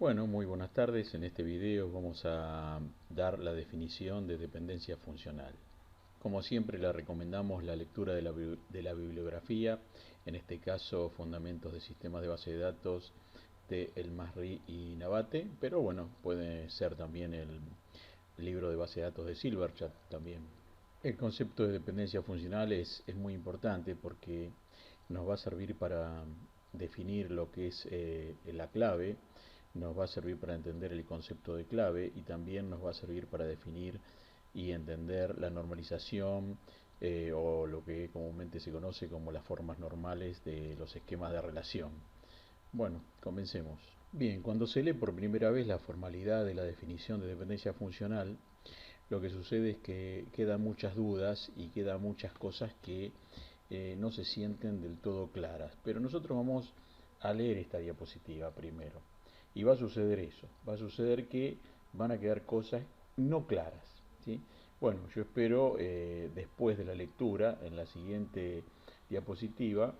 Bueno, muy buenas tardes. En este video vamos a dar la definición de dependencia funcional. Como siempre, le recomendamos la lectura de la bibliografía, en este caso Fundamentos de Sistemas de Base de Datos de El Masri y Navate, pero bueno, puede ser también el libro de base de datos de Silverchat también. El concepto de dependencia funcional es muy importante porque nos va a servir para definir lo que es la clave, nos va a servir para entender el concepto de clave y también nos va a servir para definir y entender la normalización o lo que comúnmente se conoce como las formas normales de los esquemas de relación. Bueno, comencemos. Bien, cuando se lee por primera vez la formalidad de la definición de dependencia funcional, lo que sucede es que quedan muchas dudas y quedan muchas cosas que no se sienten del todo claras. Pero nosotros vamos a leer esta diapositiva primero. Y va a suceder eso. Va a suceder que van a quedar cosas no claras. ¿Sí? Bueno, yo espero después de la lectura, en la siguiente diapositiva,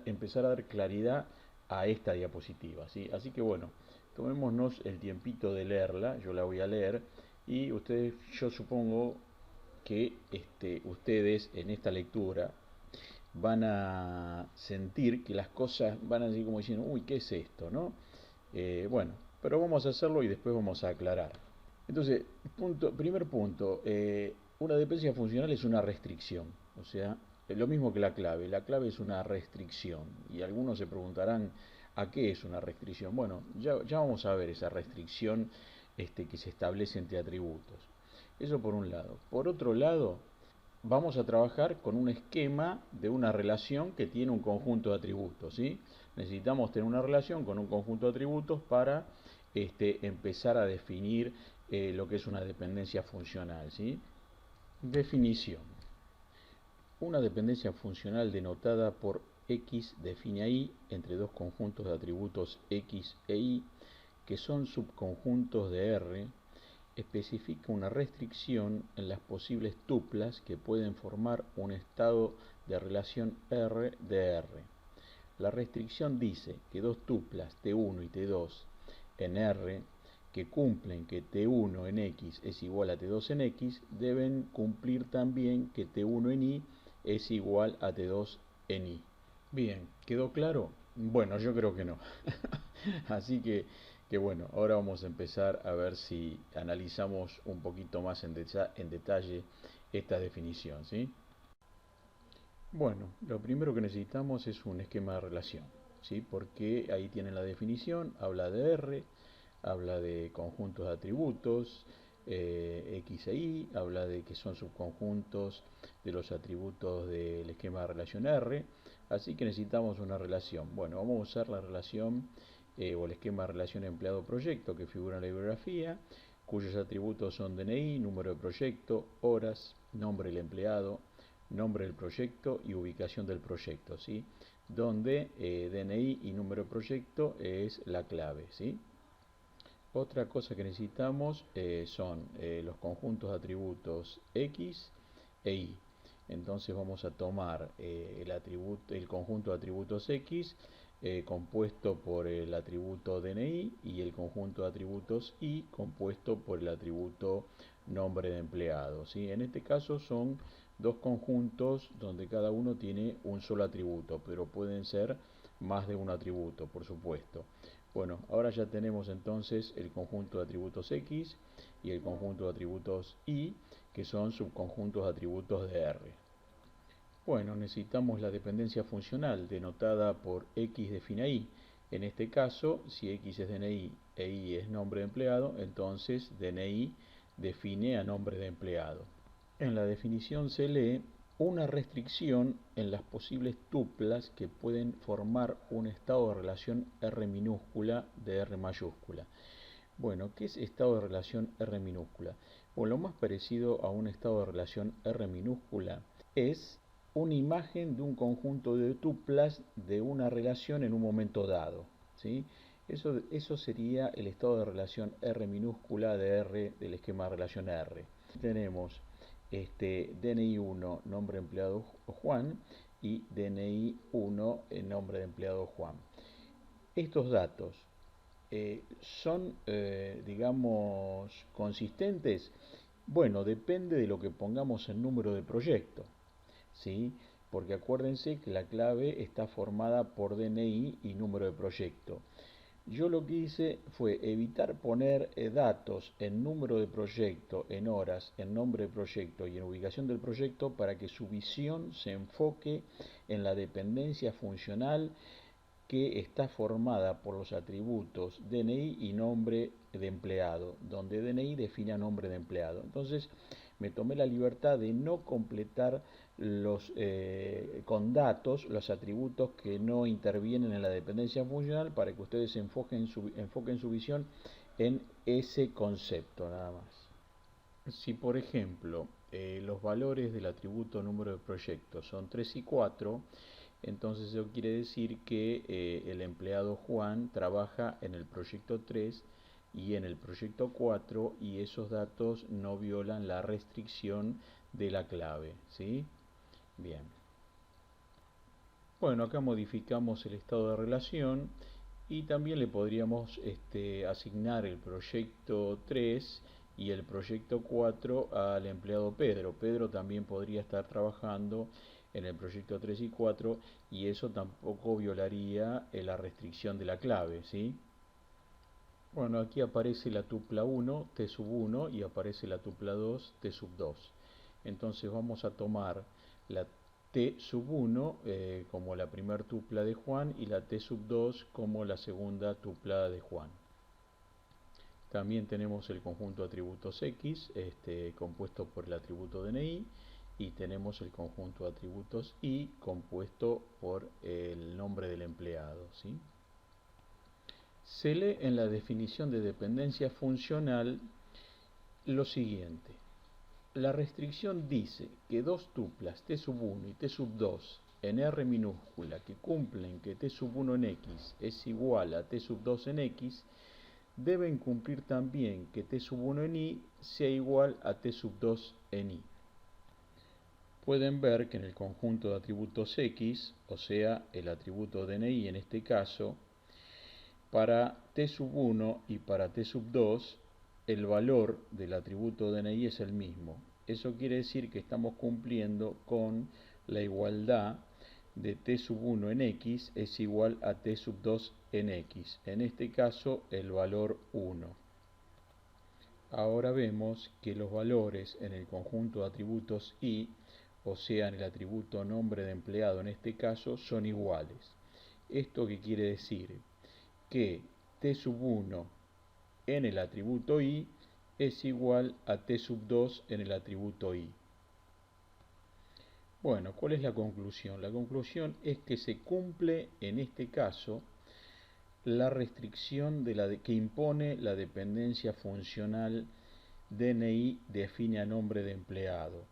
empezar a dar claridad a esta diapositiva. ¿Sí? Así que bueno, tomémonos el tiempito de leerla. Yo la voy a leer y ustedes, yo supongo que ustedes en esta lectura van a sentir que las cosas van a decir como diciendo, uy, ¿qué es esto? ¿No? Bueno, pero vamos a hacerlo y después vamos a aclarar. Entonces, primer punto, una dependencia funcional es una restricción, o sea, es lo mismo que la clave es una restricción, y algunos se preguntarán, ¿a qué es una restricción? Bueno, ya vamos a ver esa restricción que se establece entre atributos. Eso por un lado. Por otro lado, vamos a trabajar con un esquema de una relación que tiene un conjunto de atributos, ¿sí? Necesitamos tener una relación con un conjunto de atributos para empezar a definir lo que es una dependencia funcional, ¿sí? Definición. Una dependencia funcional denotada por X define a Y entre dos conjuntos de atributos X e Y que son subconjuntos de R, especifica una restricción en las posibles tuplas que pueden formar un estado de relación R de R. La restricción dice que dos tuplas T1 y T2 en R que cumplen que T1 en X es igual a T2 en X deben cumplir también que T1 en Y es igual a T2 en Y. Bien, ¿quedó claro? Bueno, yo creo que no. Así que bueno, ahora vamos a empezar a ver si analizamos un poquito más en detalle esta definición, ¿sí? Bueno, lo primero que necesitamos es un esquema de relación, ¿sí? Porque ahí tienen la definición, habla de R, habla de conjuntos de atributos, X e Y, habla de que son subconjuntos de los atributos del esquema de relación R, así que necesitamos una relación. Bueno, vamos a usar la relación o el esquema de relación empleado-proyecto que figura en la bibliografía, cuyos atributos son DNI, número de proyecto, horas, nombre del empleado, nombre del proyecto y ubicación del proyecto, ¿sí? Donde DNI y número de proyecto es la clave, ¿sí? Otra cosa que necesitamos son los conjuntos de atributos X e Y. Entonces vamos a tomar el conjunto de atributos X compuesto por el atributo DNI y el conjunto de atributos Y compuesto por el atributo nombre de empleado, ¿sí? En este caso son dos conjuntos donde cada uno tiene un solo atributo, pero pueden ser más de un atributo, por supuesto. Bueno, ahora ya tenemos entonces el conjunto de atributos X y el conjunto de atributos Y, que son subconjuntos de atributos de R. Bueno, necesitamos la dependencia funcional denotada por X define a Y. En este caso, si X es DNI e Y es nombre de empleado, entonces DNI define a nombre de empleado. En la definición se lee una restricción en las posibles tuplas que pueden formar un estado de relación R minúscula de R mayúscula. Bueno, ¿qué es estado de relación R minúscula? Bueno, lo más parecido a un estado de relación R minúscula es una imagen de un conjunto de tuplas de una relación en un momento dado, ¿sí? Eso sería el estado de relación R minúscula de R del esquema de relación R. Tenemos DNI 1, nombre de empleado Juan, y DNI 1, nombre de empleado Juan. Estos datos ¿Son, digamos, consistentes? Bueno, depende de lo que pongamos en número de proyecto, ¿sí? Porque acuérdense que la clave está formada por DNI y número de proyecto. Yo lo que hice fue evitar poner datos en número de proyecto, en horas, en nombre de proyecto y en ubicación del proyecto para que su visión se enfoque en la dependencia funcional que está formada por los atributos DNI y nombre de empleado, donde DNI define a nombre de empleado. Entonces me tomé la libertad de no completar con datos los atributos que no intervienen en la dependencia funcional para que ustedes enfoquen su visión en ese concepto nada más. Si por ejemplo los valores del atributo número de proyecto son 3 y 4, entonces eso quiere decir que el empleado Juan trabaja en el proyecto 3 y en el proyecto 4 y esos datos no violan la restricción de la clave, ¿sí? Bien. Bueno, acá modificamos el estado de relación y también le podríamos asignar el proyecto 3 y el proyecto 4 al empleado Pedro. Pedro también podría estar trabajando en el proyecto 3 y 4 y eso tampoco violaría la restricción de la clave, ¿sí? Bueno, aquí aparece la tupla 1, T sub 1 y aparece la tupla 2, T sub 2. Entonces vamos a tomar la T sub 1 como la primer tupla de Juan y la T sub 2 como la segunda tuplada de Juan. También tenemos el conjunto de atributos X compuesto por el atributo DNI y tenemos el conjunto de atributos Y compuesto por el nombre del empleado, ¿sí? Se lee en la definición de dependencia funcional lo siguiente. La restricción dice que dos tuplas T sub 1 y T sub 2 en R minúscula que cumplen que T sub 1 en X es igual a T sub 2 en X deben cumplir también que T sub 1 en Y sea igual a T sub 2 en Y. Pueden ver que en el conjunto de atributos X, o sea, el atributo DNI en este caso, para T sub 1 y para T sub 2, el valor del atributo DNI es el mismo. Eso quiere decir que estamos cumpliendo con la igualdad de T sub 1 en X es igual a T sub 2 en X. En este caso, el valor 1. Ahora vemos que los valores en el conjunto de atributos Y, o sea, en el atributo nombre de empleado en este caso, son iguales. ¿Esto qué quiere decir? Que T sub 1 en el atributo Y es igual a T sub 2 en el atributo Y. Bueno, ¿cuál es la conclusión? La conclusión es que se cumple en este caso la restricción que impone la dependencia funcional DNI define a nombre de empleado.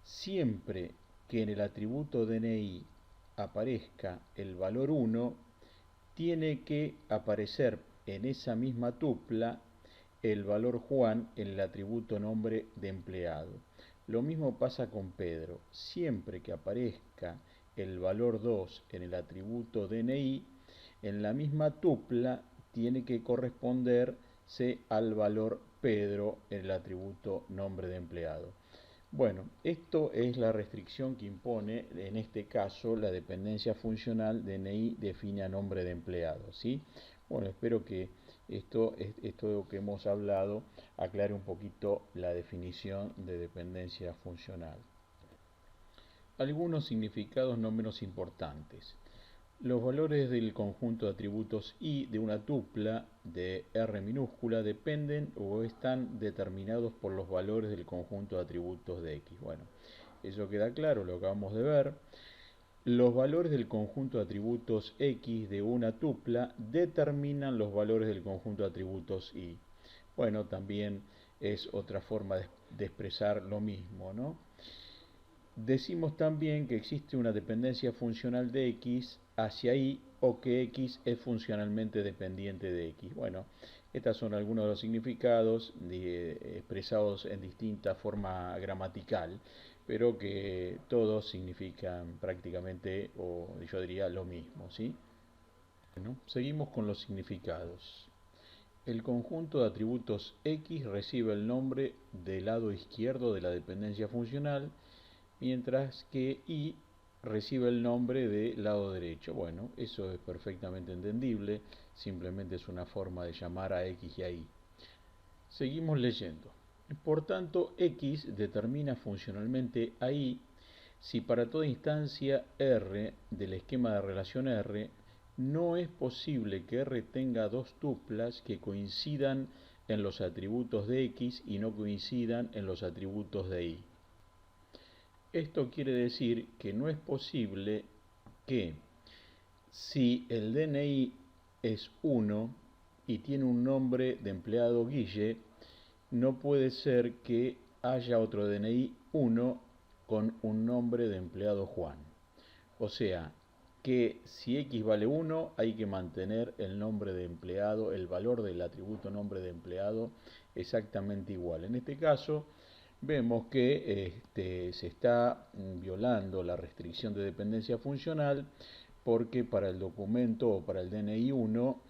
Siempre que en el atributo DNI aparezca el valor 1, tiene que aparecer en esa misma tupla el valor Juan en el atributo nombre de empleado. Lo mismo pasa con Pedro. Siempre que aparezca el valor 2 en el atributo DNI, en la misma tupla tiene que corresponderse al valor Pedro en el atributo nombre de empleado. Bueno, esto es la restricción que impone, en este caso, la dependencia funcional DNI define a nombre de empleado, ¿sí? Bueno, espero que esto que hemos hablado aclare un poquito la definición de dependencia funcional. Algunos significados no menos importantes. Los valores del conjunto de atributos Y de una tupla de R minúscula dependen o están determinados por los valores del conjunto de atributos de X. Bueno, eso queda claro, lo acabamos de ver. Los valores del conjunto de atributos X de una tupla determinan los valores del conjunto de atributos Y. Bueno, también es otra forma de expresar lo mismo, ¿no? Decimos también que existe una dependencia funcional de X hacia Y o que X es funcionalmente dependiente de X. Bueno, estos son algunos de los significados expresados en distinta forma gramatical, pero que todos significan prácticamente, o yo diría, lo mismo, ¿sí? Bueno, seguimos con los significados. El conjunto de atributos X recibe el nombre del lado izquierdo de la dependencia funcional, mientras que Y recibe el nombre del lado derecho. Bueno, eso es perfectamente entendible, simplemente es una forma de llamar a X y a Y. Seguimos leyendo. Por tanto, X determina funcionalmente a Y si para toda instancia R del esquema de relación R no es posible que R tenga dos tuplas que coincidan en los atributos de X y no coincidan en los atributos de Y. Esto quiere decir que no es posible que si el DNI es 1 y tiene un nombre de empleado Guille, no puede ser que haya otro DNI 1 con un nombre de empleado Juan. O sea, que si X vale 1, hay que mantener el nombre de empleado, el valor del atributo nombre de empleado exactamente igual. En este caso, vemos que se está violando la restricción de dependencia funcional porque para el documento o para el DNI 1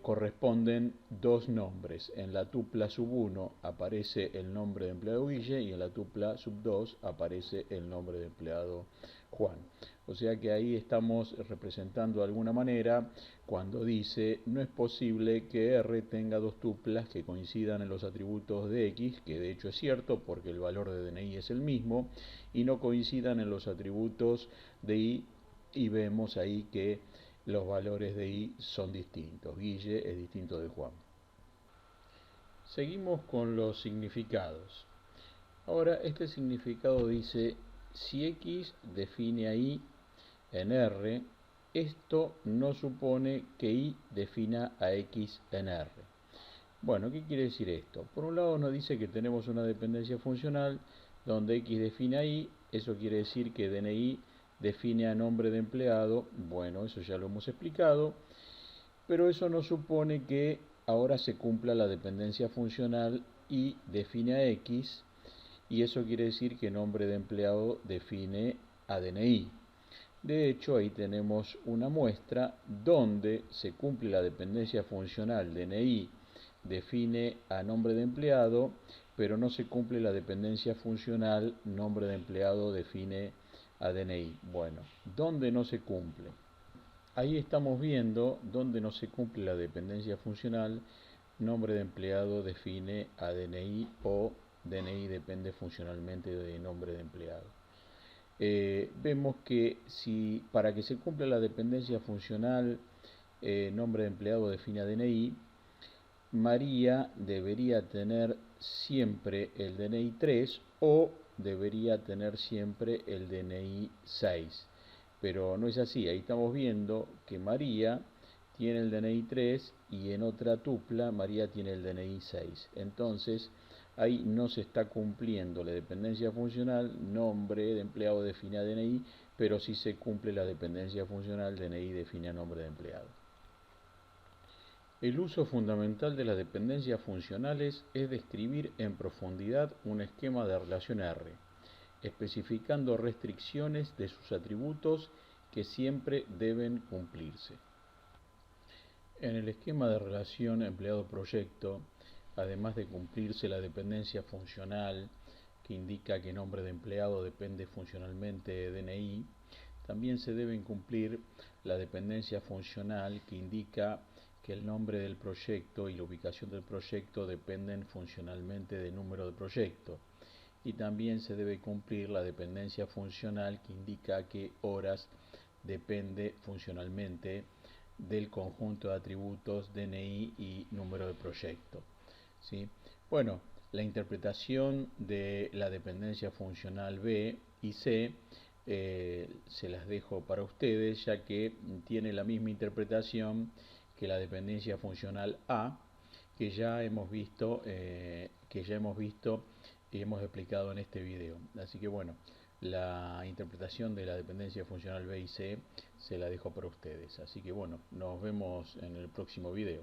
corresponden dos nombres. En la tupla sub 1 aparece el nombre de empleado Guille y en la tupla sub 2 aparece el nombre de empleado Juan. O sea que ahí estamos representando de alguna manera cuando dice no es posible que R tenga dos tuplas que coincidan en los atributos de X, que de hecho es cierto porque el valor de DNI es el mismo, y no coincidan en los atributos de Y, y vemos ahí que los valores de Y son distintos. Guille es distinto de Juan. Seguimos con los significados. Ahora este significado dice, si X define a Y en R, esto no supone que Y defina a X en R. Bueno, ¿qué quiere decir esto? Por un lado nos dice que tenemos una dependencia funcional donde X define a Y, eso quiere decir que DNI define a nombre de empleado, bueno, eso ya lo hemos explicado, pero eso no supone que ahora se cumpla la dependencia funcional Y define a X, y eso quiere decir que nombre de empleado define a DNI. De hecho, ahí tenemos una muestra donde se cumple la dependencia funcional DNI define a nombre de empleado, pero no se cumple la dependencia funcional nombre de empleado define a DNI. Bueno, ¿dónde no se cumple? Ahí estamos viendo dónde no se cumple la dependencia funcional nombre de empleado define a DNI o DNI depende funcionalmente de nombre de empleado. Vemos que si para que se cumpla la dependencia funcional nombre de empleado define a DNI, María debería tener siempre el DNI 3 o debería tener siempre el DNI 6. Pero no es así, ahí estamos viendo que María tiene el DNI 3 y en otra tupla María tiene el DNI 6. Entonces ahí no se está cumpliendo la dependencia funcional nombre de empleado define a DNI, pero sí se cumple la dependencia funcional DNI define a nombre de empleado. El uso fundamental de las dependencias funcionales es describir en profundidad un esquema de relación R, especificando restricciones de sus atributos que siempre deben cumplirse. En el esquema de relación empleado-proyecto, además de cumplirse la dependencia funcional, que indica que nombre de empleado depende funcionalmente de DNI, también se deben cumplir la dependencia funcional que indica que el nombre del proyecto y la ubicación del proyecto dependen funcionalmente del número de proyecto. Y también se debe cumplir la dependencia funcional que indica que horas depende funcionalmente del conjunto de atributos DNI y número de proyecto. ¿Sí? Bueno, la interpretación de la dependencia funcional B y C se las dejo para ustedes, ya que tiene la misma interpretación que la dependencia funcional A, que ya hemos visto y hemos explicado en este video. Así que bueno, la interpretación de la dependencia funcional B y C se la dejo para ustedes. Así que bueno, nos vemos en el próximo video.